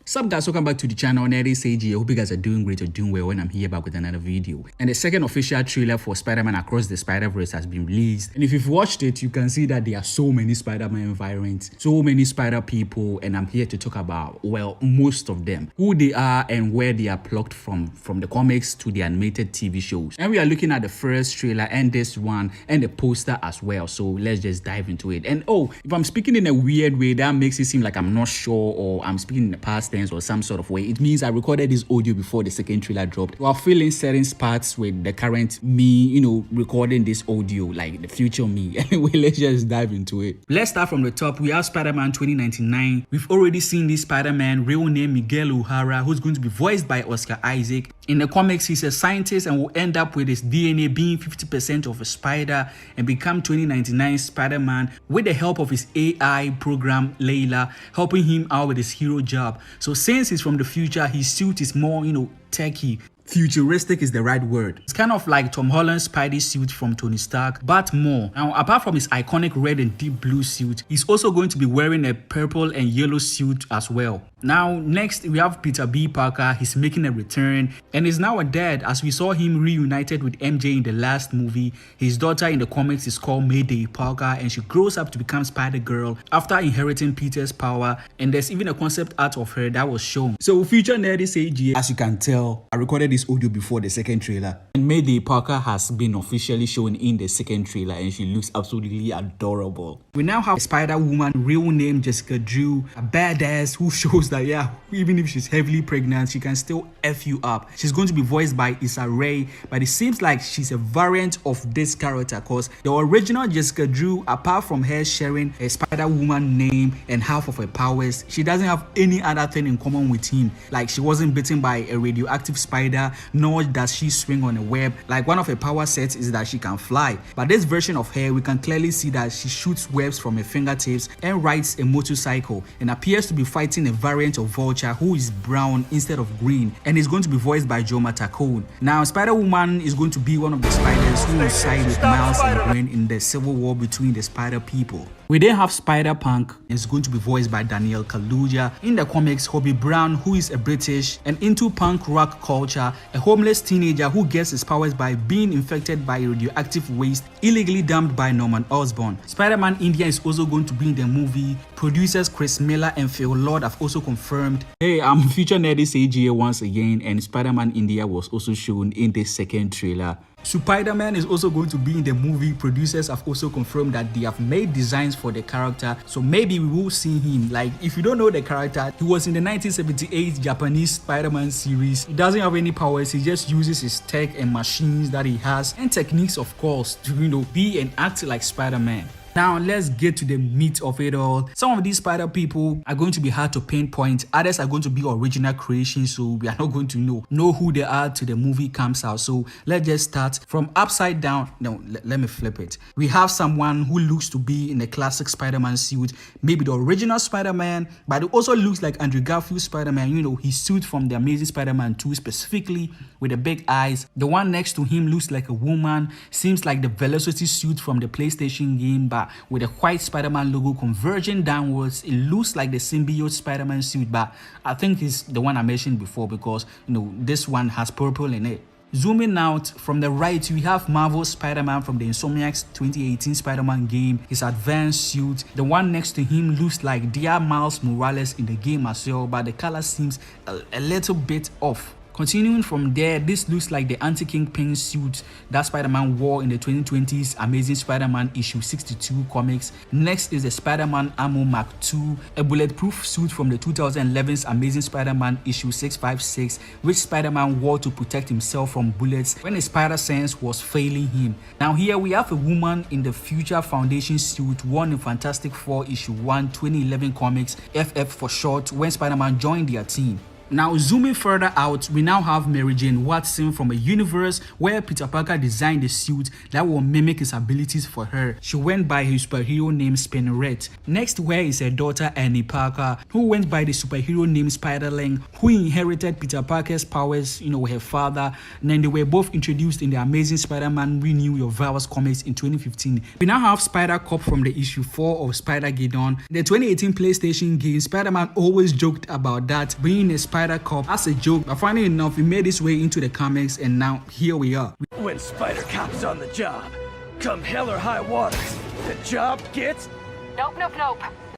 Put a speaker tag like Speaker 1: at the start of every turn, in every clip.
Speaker 1: Sup guys, welcome back to the channel. Nerdy Sage here. Hope you guys are doing great or doing well when I'm here back with another video. And the second official trailer for Spider-Man Across the Spider-Verse has been released. And if you've watched it, you can see that there are so many Spider-Man variants, so many Spider people, and I'm here to talk about, well, most of them, who they are and where they are plucked from the comics to the animated TV shows. And we are looking at the first trailer and this one and the poster as well. So let's just dive into it. And oh, if I'm speaking in a weird way, that makes it seem like I'm not sure or I'm speaking in the past tense or some sort of way. It means I recorded this audio before the second trailer dropped while filling certain parts with the current me, recording this audio, like the future me. Anyway, let's just dive into it. Let's start from the top. We have Spider-Man 2099. We've already seen this Spider-Man, real name Miguel O'Hara, who's going to be voiced by Oscar Isaac. In the comics, he's a scientist and will end up with his DNA being 50% of a spider and become 2099 Spider-Man with the help of his AI program, Layla, helping him out with his hero job. So since he's from the future, his suit is more, techy. Futuristic is the right word. It's kind of like Tom Holland's Spidey suit from Tony Stark, but more. Now, apart from his iconic red and deep blue suit, he's also going to be wearing a purple and yellow suit as well. Now, next, we have Peter B. Parker. He's making a return and is now a dad, as we saw him reunited with MJ in the last movie. His daughter in the comics is called Mayday Parker, and she grows up to become Spider-Girl after inheriting Peter's power, and there's even a concept art of her that was shown. So, future Nerdy Sage, as you can tell, I recorded this audio before the second trailer, and Mayday Parker has been officially shown in the second trailer, and she looks absolutely adorable. We now have Spider-Woman, real name Jessica Drew, a badass who shows that even if she's heavily pregnant, she can still F you up. She's going to be voiced by Issa Rae, but it seems like she's a variant of this character, because the original Jessica Drew, apart from her sharing a Spider-Woman name and half of her powers, she doesn't have any other thing in common with him. Like, she wasn't bitten by a radioactive spider, nor does she swing on a web. Like, one of her power sets is that she can fly, but this version of her, we can clearly see that she shoots webs from her fingertips and rides a motorcycle and appears to be fighting a variant of Vulture who is brown instead of green, and is going to be voiced by Joe Matacone. Now, Spider-Woman is going to be one of the spiders who will side with Miles and Gwen in the civil war between the spider people. We then have Spider-Punk, and is going to be voiced by Daniel Kaluuya. In the comics, Hobie Brown, who is a British and into punk rock culture, a homeless teenager who gets his powers by being infected by radioactive waste illegally dumped by Norman Osborn. Spider-Man India is also going to be in the movie. Producers Chris Miller and Phil Lord have also confirmed. Hey, I'm future Nerdy Sage here once again, and Spider-Man India was also shown in the second trailer. Spider-Man is also going to be in the movie. Producers have also confirmed that they have made designs for the character, so maybe we will see him. Like, if you don't know the character, he was in the 1978 Japanese Spider-Man series. He doesn't have any powers, he just uses his tech and machines that he has and techniques, of course, to be and act like Spider-Man. Now, let's get to the meat of it all. Some of these spider people are going to be hard to pinpoint. Others are going to be original creations, so we are not going to know who they are till the movie comes out. So let's just start from upside down. No, let me flip it. We have someone who looks to be in a classic Spider-Man suit, maybe the original Spider-Man, but it also looks like Andrew Garfield's Spider-Man, his suit from the Amazing Spider-Man 2 specifically, with the big eyes. The one next to him looks like a woman, seems like the Velocity suit from the PlayStation game, but with a white Spider-Man logo converging downwards. It looks like the symbiote Spider-Man suit, but I think it's the one I mentioned before, because this one has purple in it. Zooming out from the right, we have Marvel's Spider-Man from the Insomniac's 2018 Spider-Man game, his advanced suit. The one next to him looks like dear Miles Morales in the game as well, but the color seems a little bit off. Continuing from there, this looks like the anti-Kingpin suit that Spider-Man wore in the 2020s Amazing Spider-Man issue 62 comics. Next is the Spider-Man Ammo Mark II, a bulletproof suit from the 2011's Amazing Spider-Man issue 656, which Spider-Man wore to protect himself from bullets when his spider sense was failing him. Now here we have a woman in the Future Foundation suit worn in Fantastic Four issue 1 2011 comics, FF for short, when Spider-Man joined their team. Now zooming further out, we now have Mary Jane Watson from a universe where Peter Parker designed a suit that will mimic his abilities for her. She went by his superhero name Spinneret. Next to her is her daughter Annie Parker, who went by the superhero name Spiderling, who inherited Peter Parker's powers, her father, and then they were both introduced in the Amazing Spider-Man Renew Your Vows comics in 2015. We now have Spider-Cop from the issue 4 of Spider-Geddon. The 2018 PlayStation game, Spider-Man always joked about that being a Spider-Cop as a joke, but funny enough, it made its way into the comics and now here we are.
Speaker 2: When Spider-Cop's on the job, come hell or high water, the job gets...
Speaker 3: Nope.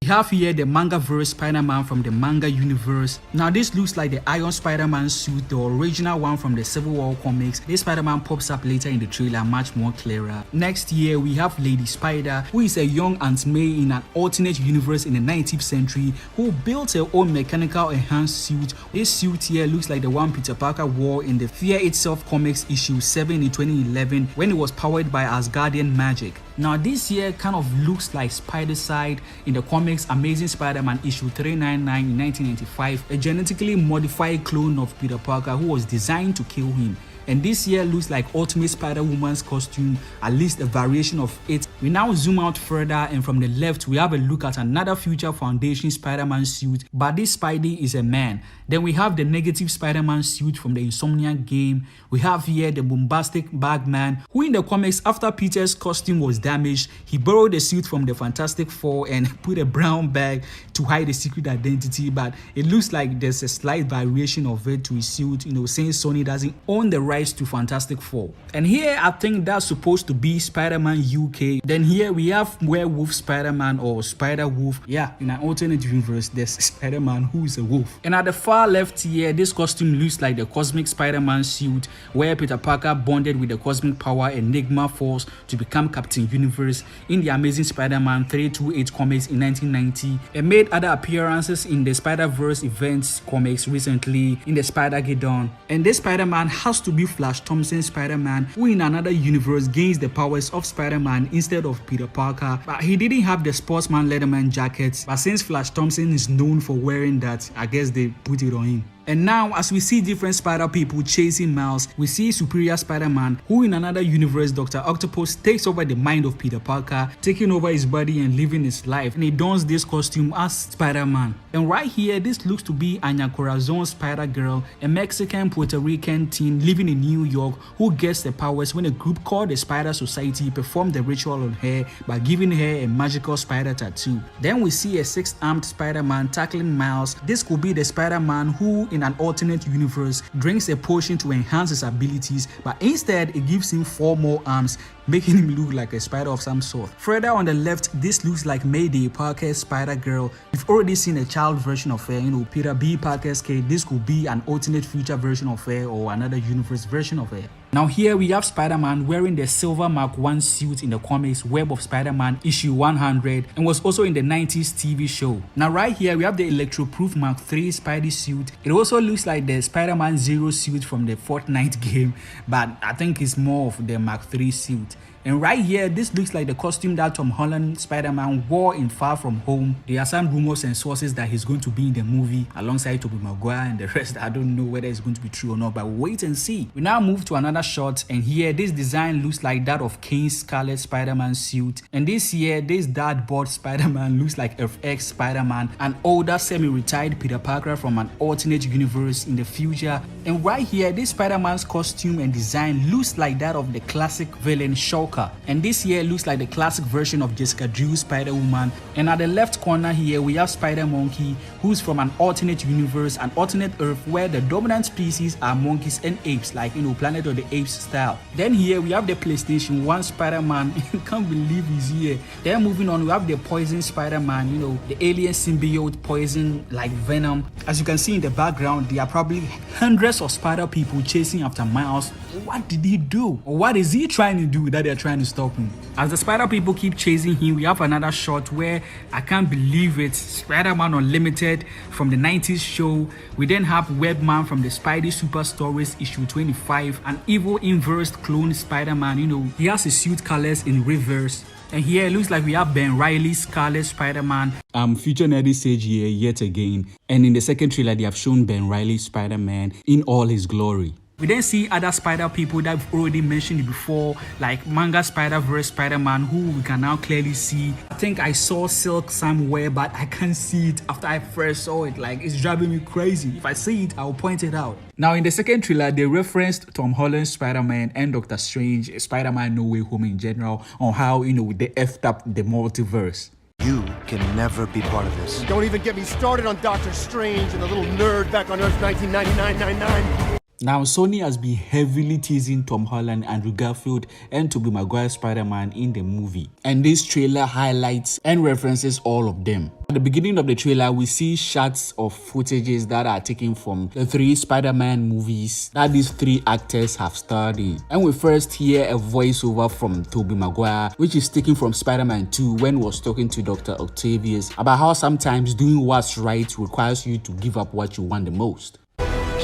Speaker 1: We have here the manga-verse Spider-Man from the manga universe. Now this looks like the Iron Spider-Man suit, the original one from the Civil War comics. This Spider-Man pops up later in the trailer, much more clearer. Next year we have Lady Spider, who is a young Aunt May in an alternate universe in the 19th century, who built her own mechanical enhanced suit. This suit here looks like the one Peter Parker wore in the Fear Itself comics issue 7 in 2011 when it was powered by Asgardian magic. Now this here kind of looks like Spider-Side in the comics Amazing Spider-Man issue 399 in 1995, a genetically modified clone of Peter Parker who was designed to kill him. And this here looks like Ultimate Spider-Woman's costume, at least a variation of it. We now zoom out further and from the left we have a look at another Future Foundation Spider-Man suit, but this Spidey is a man. Then we have the negative Spider-Man suit from the Insomniac game. We have here the bombastic Bagman, who in the comics after Peter's costume was damaged, he borrowed the suit from the Fantastic Four and put a brown bag to hide the secret identity, but it looks like there's a slight variation of it to his suit, saying Sony doesn't own the rights to Fantastic Four. And here I think that's supposed to be Spider-Man UK. Then here we have Werewolf Spider-Man or Spider-Wolf. Yeah, in an alternate universe there's Spider-Man who is a wolf. And at the far left here, this costume looks like the Cosmic Spider-Man suit where Peter Parker bonded with the cosmic power Enigma Force to become Captain Universe in the Amazing Spider-Man 328 comics in 1990, and made other appearances in the SpiderVerse events comics recently in the Spider-Geddon. And this Spider-Man has to be Flash Thompson's Spider-Man, who in another universe gains the powers of Spider-Man instead of Peter Parker, but he didn't have the Sportsman Leatherman jacket, but since Flash Thompson is known for wearing that, I guess they put it on him. And now as we see different Spider people chasing Miles, we see Superior Spider-Man, who in another universe Dr. Octopus takes over the mind of Peter Parker, taking over his body and living his life, and he dons this costume as Spider-Man. And right here, this looks to be Anya Corazon's Spider-Girl, a Mexican Puerto Rican teen living in New York who gets the powers when a group called the Spider Society performed the ritual on her by giving her a magical spider tattoo. Then we see a six-armed Spider-Man tackling Miles. This could be the Spider-Man who in an alternate universe drinks a potion to enhance his abilities, but instead it gives him 4 more arms, making him look like a spider of some sort. Further on the left, this looks like Mayday Parker's Spider-Girl. We've already seen a child version of her, Peter B. Parker's kid. This could be an alternate future version of her or another universe version of her. Now here we have Spider-Man wearing the Silver Mark 1 suit in the comics Web of Spider-Man issue 100 and was also in the 90s TV show. Now right here we have the Electroproof Mark 3 Spidey suit. It also looks like the Spider-Man Zero suit from the Fortnite game, but I think it's more of the Mark 3 suit. And right here, this looks like the costume that Tom Holland Spider-Man wore in Far From Home. There are some rumors and sources that he's going to be in the movie alongside Tobey Maguire and the rest. I don't know whether it's going to be true or not, but wait and see. We now move to another shot, and here this design looks like that of Kang's Scarlet Spider-Man suit. And this here, this dartboard Spider-Man looks like FX Spider-Man, an older semi-retired Peter Parker from an alternate universe in the future. And right here, this Spider-Man's costume and design looks like that of the classic villain Shocker. And this here looks like the classic version of Jessica Drew's Spider-Woman. And at the left corner here, we have Spider-Monkey, who's from an alternate universe, an alternate Earth where the dominant species are monkeys and apes, like Planet of the Apes style. Then here we have the PlayStation 1 Spider-Man. Can't believe he's here. Then moving on, we have the Poison Spider-Man, the alien symbiote Poison like Venom. As you can see in the background, there are probably hundreds of Spider people chasing after Miles. What did he do? Or what is he trying to do that they're trying to stop him? As the Spider people keep chasing him, we have another shot where I can't believe it, Spider-Man Unlimited from the 90s show. We then have Webman from the Spidey Super Stories issue 25, an evil inversed clone Spider-Man. He has his suit colors in reverse. And here it looks like we have Ben Reilly's Scarlet Spider-Man. Future Nerdy Sage here yet again. And in the second trailer, they have shown Ben Reilly's Spider-Man in all his glory. We then see other spider people that we've already mentioned before, like manga SpiderVerse Spider-Man, who we can now clearly see. I think I saw Silk somewhere, but I can't see it after I first saw it. Like, it's driving me crazy. If I see it, I'll point it out. Now, in the second trailer, they referenced Tom Holland's Spider-Man and Doctor Strange, Spider-Man No Way Home in general, on how, they effed up the multiverse.
Speaker 3: You can never be part of this.
Speaker 4: Don't even get me started on Doctor Strange and the little nerd back on Earth 1999-99.
Speaker 1: Now, Sony has been heavily teasing Tom Holland, Andrew Garfield, and Tobey Maguire's Spider-Man in the movie. And this trailer highlights and references all of them. At the beginning of the trailer, we see shots of footages that are taken from the 3 Spider-Man movies that these 3 actors have starred in. And we first hear a voiceover from Tobey Maguire, which is taken from Spider-Man 2 when he was talking to Dr. Octavius about how sometimes doing what's right requires you to give up what you want the most.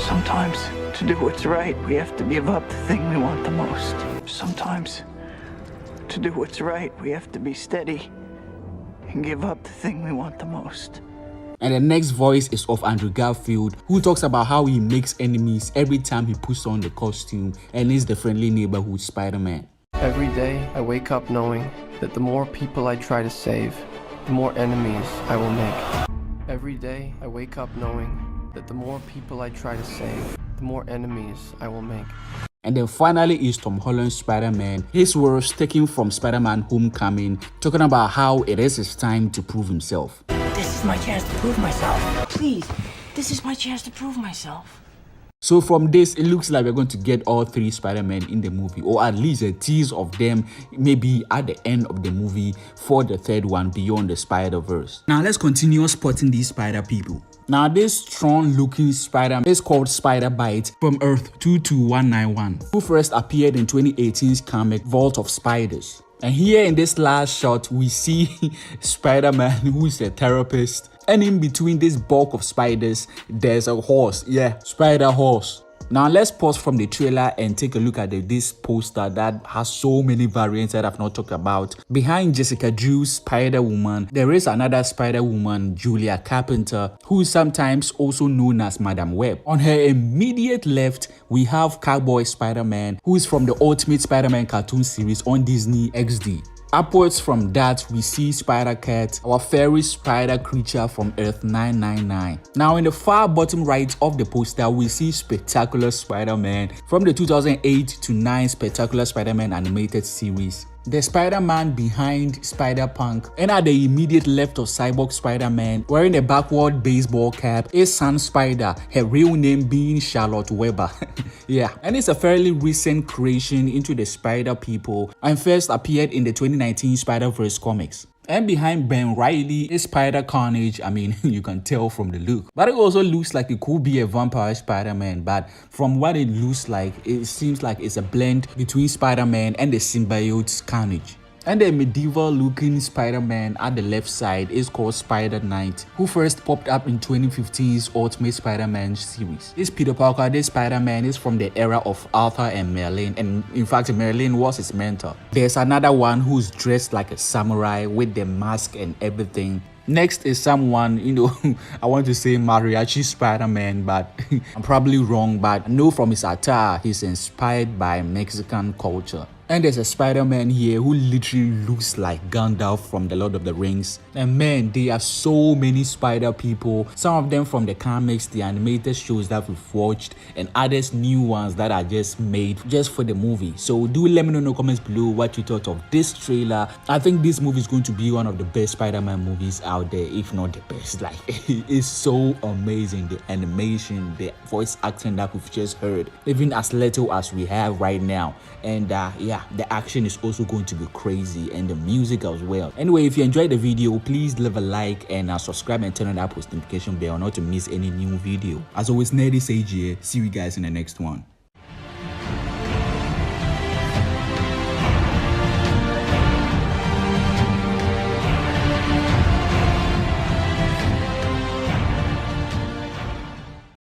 Speaker 5: Sometimes, to do what's right, we have to give up the thing we want the most. Sometimes, to do what's right, we have to be steady and give up the thing we want the most.
Speaker 1: And the next voice is of Andrew Garfield, who talks about how he makes enemies every time he puts on the costume and is the friendly neighborhood Spider-Man.
Speaker 6: Every day, I wake up knowing that the more people I try to save, the more enemies I will make. Every day, I wake up knowing that the more people I try to save, the more enemies I will make.
Speaker 1: And then finally is Tom Holland's Spider-Man. His words taken from Spider-Man Homecoming, talking about how it is his time to prove himself.
Speaker 7: This is my chance to prove myself. Please, this is my chance to prove myself.
Speaker 1: So from this, it looks like we're going to get all 3 Spider-Men in the movie, or at least a tease of them maybe at the end of the movie for the 3rd one, Beyond the Spider-Verse. Now let's continue spotting these spider people. Now this strong looking spider is called SpiderBite from Earth 22191, who first appeared in 2018's comic Vault of Spiders. And here in this last shot, we see Spider-Man, who is a therapist. And in between this bulk of spiders, there's a horse. Yeah, spider horse. Now let's pause from the trailer and take a look at this poster that has so many variants that I've not talked about. Behind Jessica Drew's Spider-Woman, there is another Spider-Woman, Julia Carpenter, who is sometimes also known as Madam Web. On her immediate left, we have Cowboy Spider-Man, who is from the Ultimate Spider-Man cartoon series on Disney XD. Upwards from that, we see Spider-Cat, our fairy spider creature from Earth 999. Now in the far bottom right of the poster, we see Spectacular Spider-Man from the 2008-9 Spectacular Spider-Man animated series. The Spider-Man behind Spider-Punk, and at the immediate left of Cyborg Spider-Man, wearing a backward baseball cap, is Sun Spider, her real name being Charlotte Weber. Yeah, and it's a fairly recent creation into the Spider people and first appeared in the 2019 SpiderVerse comics. And behind Ben Reilly is Spider Carnage. I mean, you can tell from the look. But it also looks like it could be a vampire Spider-Man. But from what it looks like, it seems like it's a blend between Spider-Man and the symbiote Carnage. And the medieval looking Spider-Man at the left side is called Spider-Knight, who first popped up in 2015's Ultimate Spider-Man series. This Peter Parker, this Spider-Man, is from the era of Arthur and Merlin, and in fact Merlin was his mentor. There's another one who's dressed like a samurai with the mask and everything. Next is someone, I want to say Mariachi Spider-Man, but I'm probably wrong, but I know from his attire he's inspired by Mexican culture. And there's a Spider-Man here who literally looks like Gandalf from The Lord of the Rings. And man, there are so many spider people, some of them from the comics, the animated shows that we've watched, and others new ones that are just made just for the movie. So do let me know in the comments below what you thought of this trailer. I think this movie is going to be one of the best Spider-Man movies out there, if not the best. Like, it's so amazing, the animation, the voice acting that we've just heard, even as little as we have right now. And yeah, the action is also going to be crazy, and the music as well. Anyway, if you enjoyed the video, please leave a like and subscribe and turn on that post notification bell not to miss any new video. As always, Nerdy Sage here. See you guys in the next one.